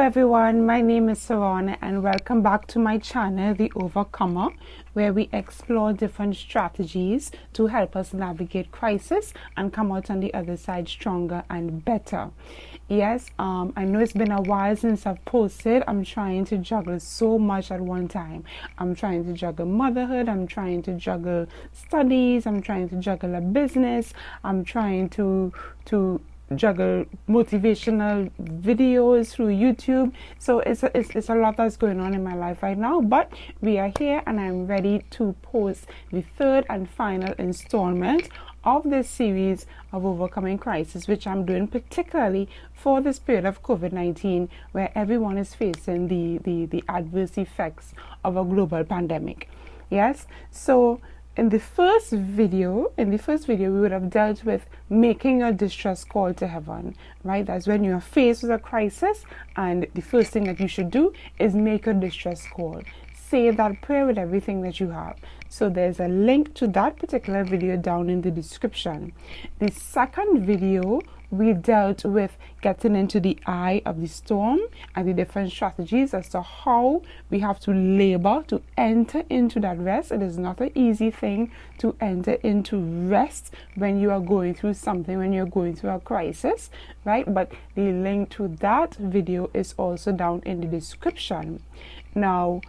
everyone, my name is Saron and welcome back to my channel, The Overcomer, where we explore different strategies to help us navigate crisis and come out on the other side stronger and better. Yes, I know it's been a while since I've posted. I'm trying to juggle so much at one time. I'm trying to juggle motherhood, I'm trying to juggle studies, I'm trying to juggle a business, I'm trying to juggle motivational videos through YouTube. So it's a lot that's going on in my life right now, but we are here and I'm ready to post the third and final installment of this series of overcoming crisis, which I'm doing particularly for this period of COVID-19, where everyone is facing the adverse effects of a global pandemic. Yes, so in the first video, we would have dealt with making a distress call to heaven, right? That's when you are faced with a crisis, and the first thing that you should do is make a distress call. Say that prayer with everything that you have. So there's a link to that particular video down in the description. The second video, we dealt with getting into the eye of the storm and the different strategies as to how we have to labor to enter into that rest. It is not an easy thing to enter into rest when you are going through something, when you're going through a crisis, right? But the link to that video is also down in the description. Now,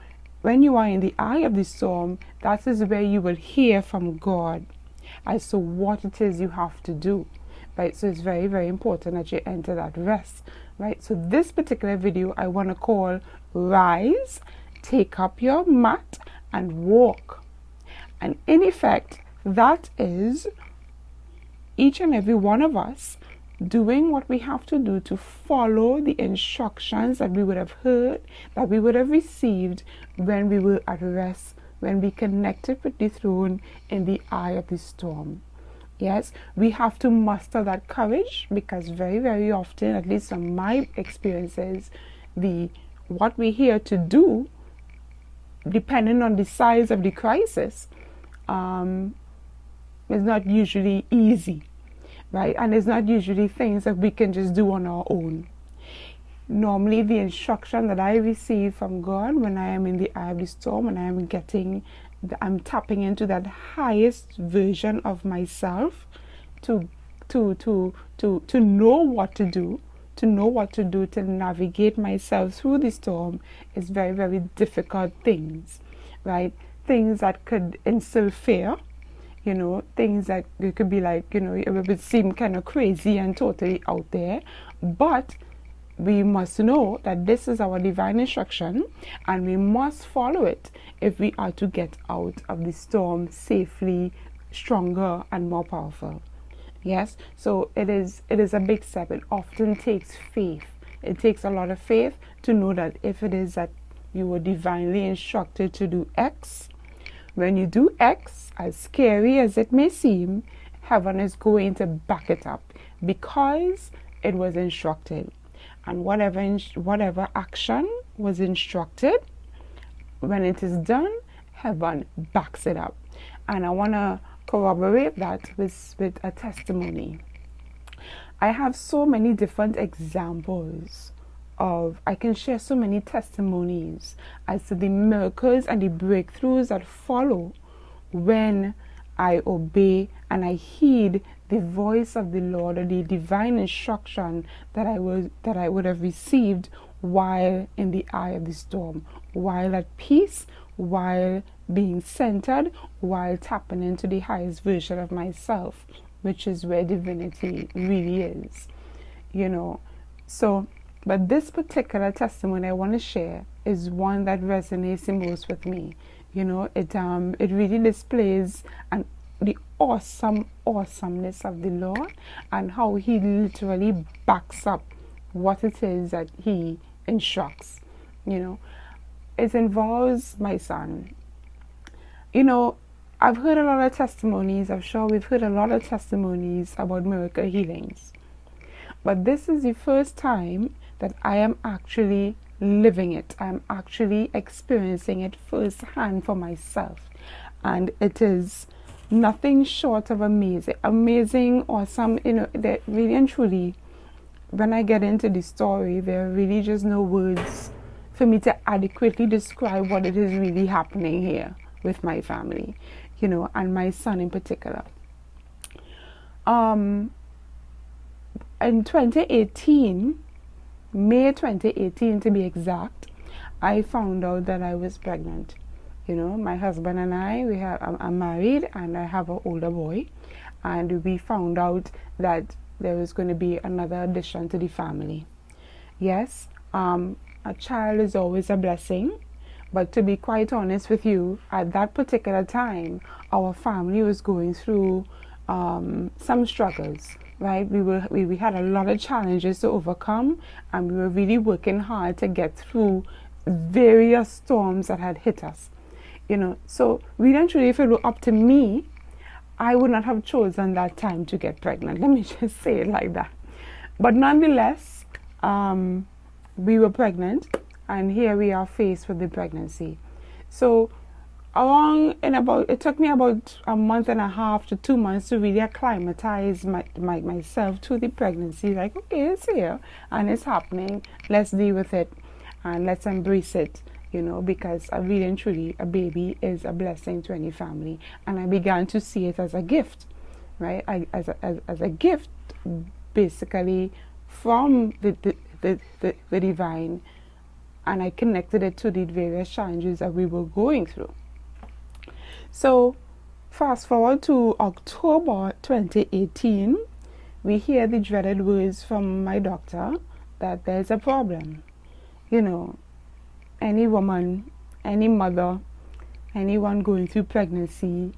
when you are in the eye of the storm, that is where you will hear from God as to what it is you have to do. Right, so it's very, very important that you enter that rest. Right, so this particular video I want to call Rise, Take Up Your Mat and Walk. And in effect, that is each and every one of us doing what we have to do to follow the instructions that we would have heard, that we would have received when we were at rest, when we connected with the throne in the eye of the storm. Yes, we have to muster that courage, because very, very often, at least from my experiences, what we're here to do, depending on the size of the crisis, is not usually easy, right? And it's not usually things that we can just do on our own. Normally, the instruction that I receive from God when I am in the eye of the storm, and I'm tapping into that highest version of myself to know what to do, to navigate myself through the storm, is very, very difficult things, right? Things that could instill fear, things that it could be like, it would seem kind of crazy and totally out there, but we must know that this is our divine instruction and we must follow it if we are to get out of the storm safely, stronger and more powerful. Yes, so it is a big step. It often takes faith. It takes a lot of faith to know that if it is that you were divinely instructed to do X, when you do X, as scary as it may seem, heaven is going to back it up because it was instructed. And whatever action was instructed, when it is done, heaven backs it up. And I want to corroborate that with a testimony. I have so many different examples I can share so many testimonies as to the miracles and the breakthroughs that follow when I obey and I heed the voice of the Lord, or the divine instruction that I would have received while in the eye of the storm, while at peace, while being centered, while tapping into the highest version of myself, which is where divinity really is, So, but this particular testimony I want to share is one that resonates the most with me. It really displays the awesomeness of the Lord and how He literally backs up what it is that He instructs. It involves my son. I've heard a lot of testimonies. I'm sure we've heard a lot of testimonies about miracle healings, but this is the first time that I am actually living it. I'm actually experiencing it firsthand for myself, and it is nothing short of amazing, awesome. That really and truly, when I get into the story, there are really just no words for me to adequately describe what it is really happening here with my family, and my son in particular. In 2018, May 2018 to be exact, I found out that I was pregnant. My husband and I'm married, and I have an older boy, and we found out that there was going to be another addition to the family. Yes, a child is always a blessing, but to be quite honest with you, at that particular time, our family was going through some struggles, right? We had a lot of challenges to overcome, and we were really working hard to get through various storms that had hit us. So really, if it were up to me, I would not have chosen that time to get pregnant. Let me just say it like that. But nonetheless, we were pregnant, and here we are faced with the pregnancy. So it took me about a month and a half to 2 months to really acclimatize myself to the pregnancy. Like, okay, it's here and it's happening. Let's deal with it and let's embrace it, because really and truly, a baby is a blessing to any family. And I began to see it as a gift, right? As a gift, basically, from the divine, and I connected it to the various challenges that we were going through. So fast forward to October 2018, we hear the dreaded words from my doctor that there's a problem. Any woman, any mother, anyone going through pregnancy,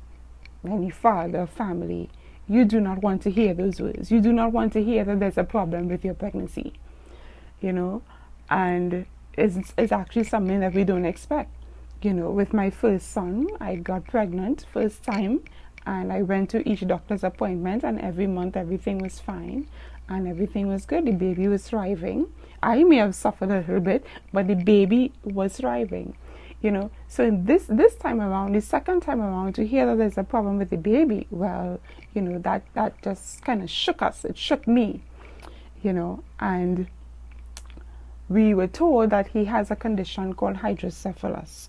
any father, family, you do not want to hear those words. You do not want to hear that there's a problem with your pregnancy, and it's actually something that we don't expect. With my first son, I got pregnant first time, and I went to each doctor's appointment, and every month everything was fine and everything was good. The baby was thriving. I may have suffered a little bit, but the baby was thriving. So in this time around, the second time around, to hear that there's a problem with the baby, well, that just kind of shook us. It shook me, and we were told that he has a condition called hydrocephalus.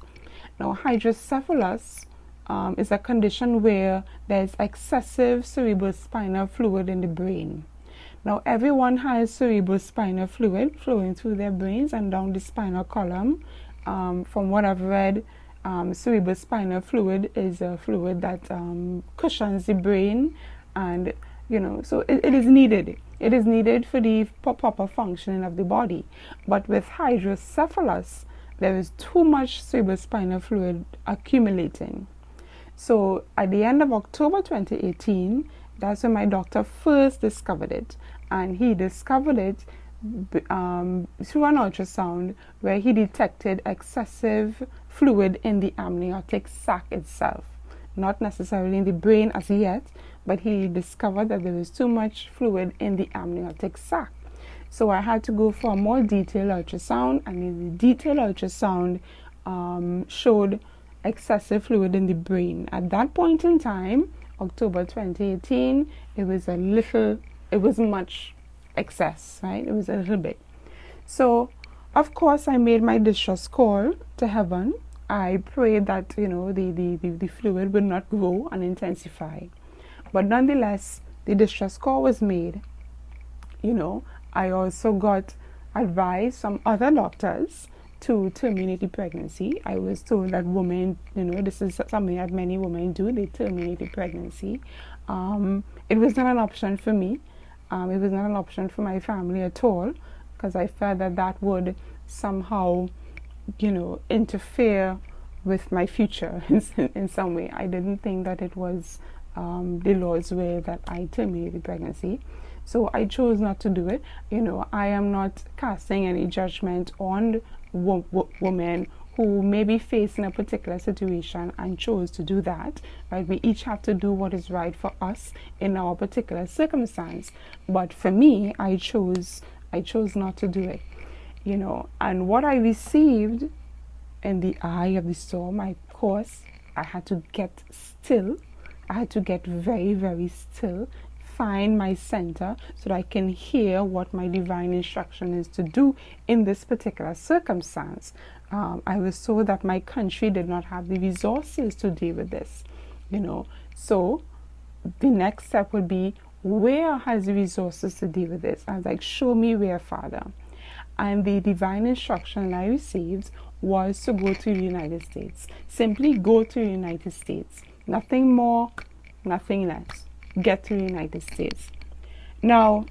Now, hydrocephalus is a condition where there's excessive cerebrospinal fluid in the brain. Now, everyone has cerebrospinal fluid flowing through their brains and down the spinal column. From what I've read, cerebrospinal fluid is a fluid that cushions the brain, and so it is needed. It is needed for the proper functioning of the body. But with hydrocephalus, there is too much cerebrospinal fluid accumulating. So at the end of October 2018, that's when my doctor first discovered it. And he discovered it through an ultrasound, where he detected excessive fluid in the amniotic sac itself. Not necessarily in the brain as yet, but he discovered that there was too much fluid in the amniotic sac. So I had to go for a more detailed ultrasound, and the detailed ultrasound showed excessive fluid in the brain. At that point in time, October 2018, it was much excess, right? It was a little bit. So, of course, I made my distress call to heaven. I prayed that, the fluid would not grow and intensify. But nonetheless, the distress call was made. I also got advice from other doctors to terminate the pregnancy. I was told that women, this is something that many women do, they terminate the pregnancy. It was not an option for me. It was not an option for my family at all, because I felt that would somehow, interfere with my future in some way. I didn't think that it was the Lord's way that I terminate the pregnancy. So I chose not to do it. I am not casting any judgment on women who may be facing a particular situation and chose to do that. Right? We each have to do what is right for us in our particular circumstance. But for me, I chose not to do it. And what I received in the eye of the storm, I had to get still. I had to get very, very still, find my center so that I can hear what my divine instruction is to do in this particular circumstance. I was told that my country did not have the resources to deal with this, So the next step would be, where has the resources to deal with this? I was like, show me where, Father. And the divine instruction I received was to go to the United States. Simply go to the United States. Nothing more, nothing less. Get to the United States. Now,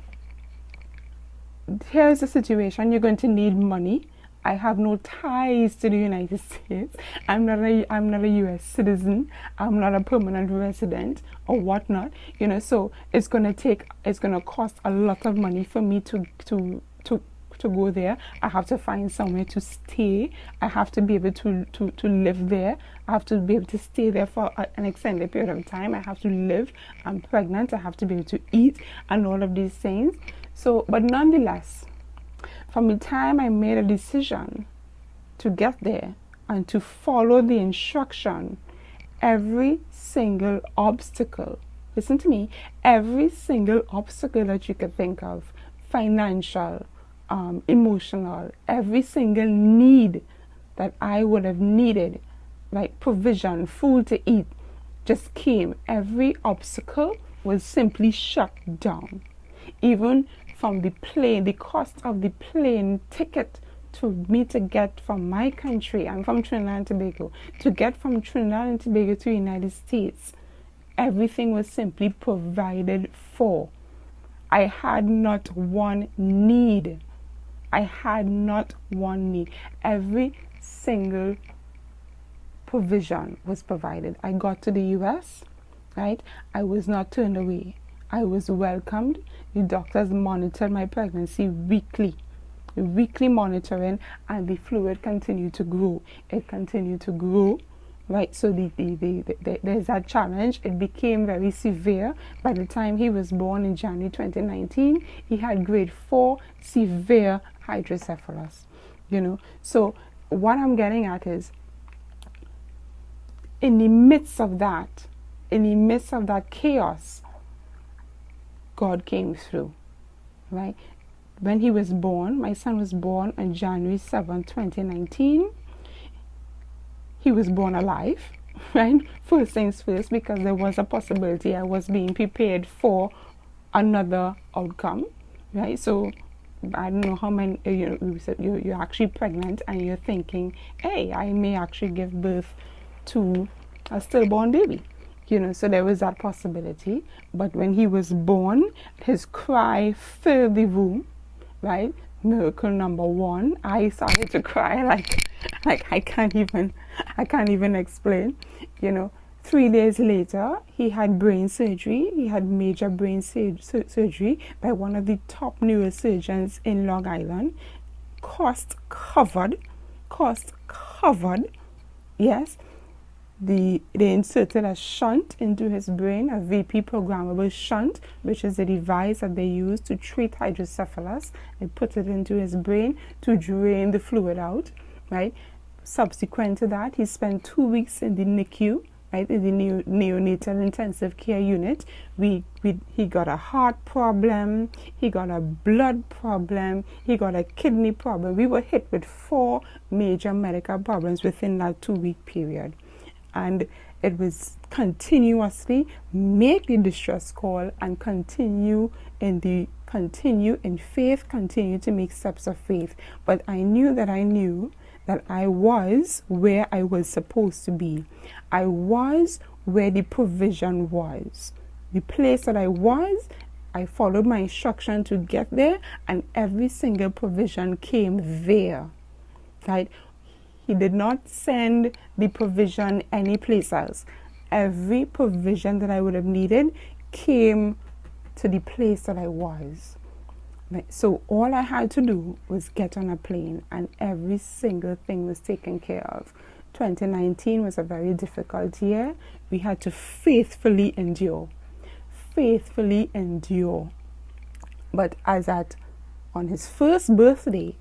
here's the situation. You're going to need money. I have no ties to the United States. I'm not a U.S. citizen. I'm not a permanent resident or whatnot. So it's gonna cost a lot of money for me to go there. I have to find somewhere to stay. I have to be able to live there. I have to be able to stay there for an extended period of time. I have to live. I'm pregnant. I have to be able to eat and all of these things. So, but nonetheless, from the time I made a decision to get there and to follow the instruction, every single obstacle, listen to me, every single obstacle that you could think of, financial, emotional, every single need that I would have needed, like provision, food to eat, just came. Every obstacle was simply shut down. Even from the plane, the cost of the plane ticket to me to get from my country, I'm from Trinidad and Tobago, to get from Trinidad and Tobago to the United States, everything was simply provided for. I had not one need. Every single provision was provided. I got to the US, right? I was not turned away. I was welcomed. The doctors monitored my pregnancy weekly monitoring, and the fluid continued to grow. It continued to grow, right? So there's that challenge. It became very severe. By the time he was born in January 2019, he had grade 4 severe hydrocephalus. So what I'm getting at is, in the midst of that chaos, God came through, right? When he was born, my son was born on January 7, 2019. He was born alive, right? First things first, because there was a possibility I was being prepared for another outcome, right? So I don't know how many, you're actually pregnant and you're thinking, hey, I may actually give birth to a stillborn baby. So there was that possibility. But when he was born, his cry filled the room, right? Miracle number 1. I started to cry like I can't even explain. 3 days later, he had brain surgery. He had major brain surgery by one of the top neurosurgeons in Long Island. Cost covered. Yes. They inserted a shunt into his brain, a VP programmable shunt, which is the device that they use to treat hydrocephalus. They put it into his brain to drain the fluid out, right? Subsequent to that, he spent 2 weeks in the NICU, right, in the neonatal intensive care unit. He got a heart problem, he got a blood problem, he got a kidney problem. We were hit with 4 major medical problems within that 2-week period. And it was continuously make the distress call and continue in faith, continue to make steps of faith. But I knew that I was where I was supposed to be. I was where the provision was. The place that I was, I followed my instruction to get there, and every single provision came there, right? He did not send the provision any place else. Every provision that I would have needed came to the place that I was. So all I had to do was get on a plane, and every single thing was taken care of. 2019 was a very difficult year. We had to faithfully endure. But on his first birthday,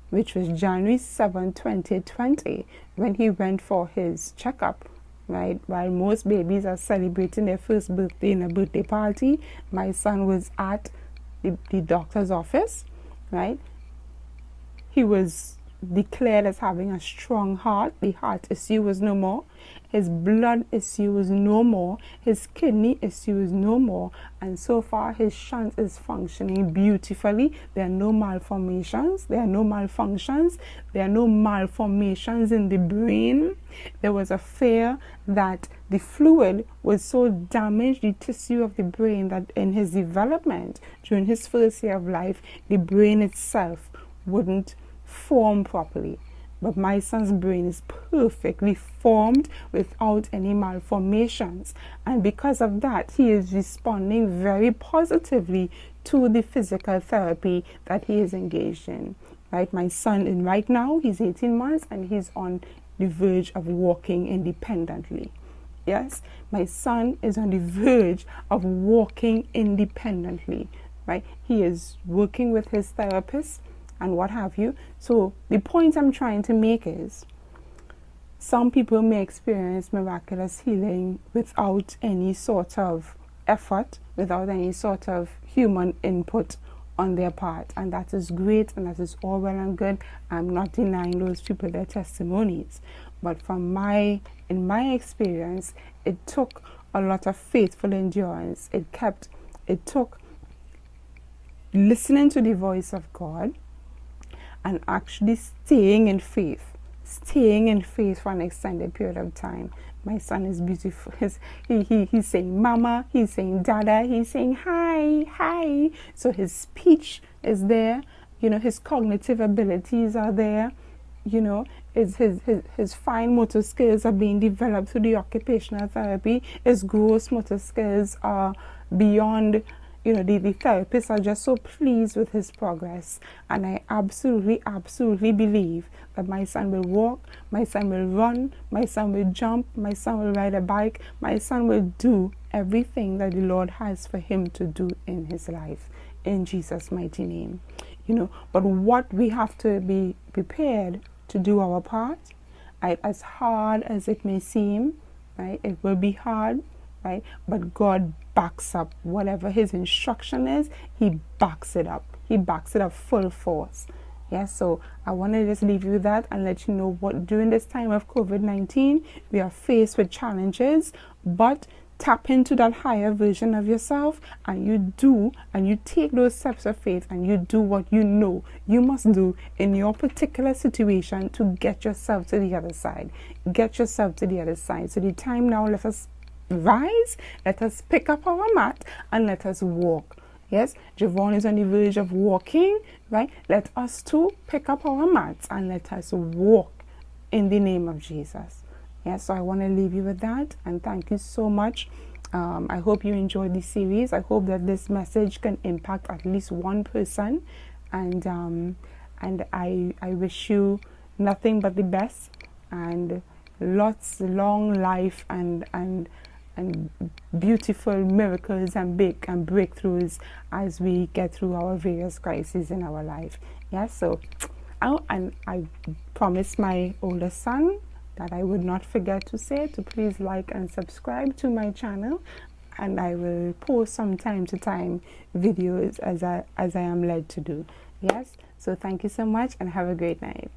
which was January 7, 2020, when he went for his checkup, right? While most babies are celebrating their first birthday in a birthday party, my son was at the doctor's office, right? He was declared as having a strong heart. The heart issue was no more. His blood issue was no more. His kidney issue is no more. And so far, his shunt is functioning beautifully. There are no malformations. There are no malfunctions. There are no malformations in the brain. There was a fear that the fluid was so damaged, the tissue of the brain, that in his development, during his first year of life, the brain itself wouldn't form properly. But my son's brain is perfectly formed without any malformations, and because of that, he is responding very positively to the physical therapy that he is engaged in. Right, my son, and right now he's 18 months and he's on the verge of walking independently. Yes, my son is on the verge of walking independently. Right, he is working with his therapist and what have you. So the point I'm trying to make is, some people may experience miraculous healing without any sort of effort, without any sort of human input on their part, and that is great, and that is all well and good. I'm not denying those people their testimonies, but in my experience, it took a lot of faithful endurance. It took listening to the voice of God and actually staying in faith for an extended period of time. My son is beautiful. He's saying mama, he's saying dada, he's saying hi. So his speech is there, his cognitive abilities are there, his fine motor skills are being developed through the occupational therapy. His gross motor skills are beyond. The therapists are just so pleased with his progress. And I absolutely believe that my son will walk, my son will run, my son will jump, my son will ride a bike, my son will do everything that the Lord has for him to do in his life, in Jesus' mighty name. But what we have to be prepared to do our part, right? As hard as it may seem, right? It will be hard, right? But God backs up whatever his instruction is. He backs it up. He backs it up full force. Yes, so I want to just leave you with that and let you know what during this time of COVID-19, we are faced with challenges, but tap into that higher version of yourself, and you take those steps of faith, and you do what you know you must do in your particular situation to get yourself to the other side. Get yourself to the other side. So the time now, let us rise, let us pick up our mat, and let us walk. Yes, Javon is on the verge of walking, right? Let us too pick up our mats and let us walk in the name of Jesus. Yes, so I want to leave you with that, and thank you so much. I hope you enjoyed this series. I hope that this message can impact at least one person, and I wish you nothing but the best and lots long life and beautiful miracles and big and breakthroughs as we get through our various crises in our life. Yes, so and I promised my oldest son that I would not forget to say to please like and subscribe to my channel, and I will post from time to time videos as I am led to do. Yes, so thank you so much and have a great night.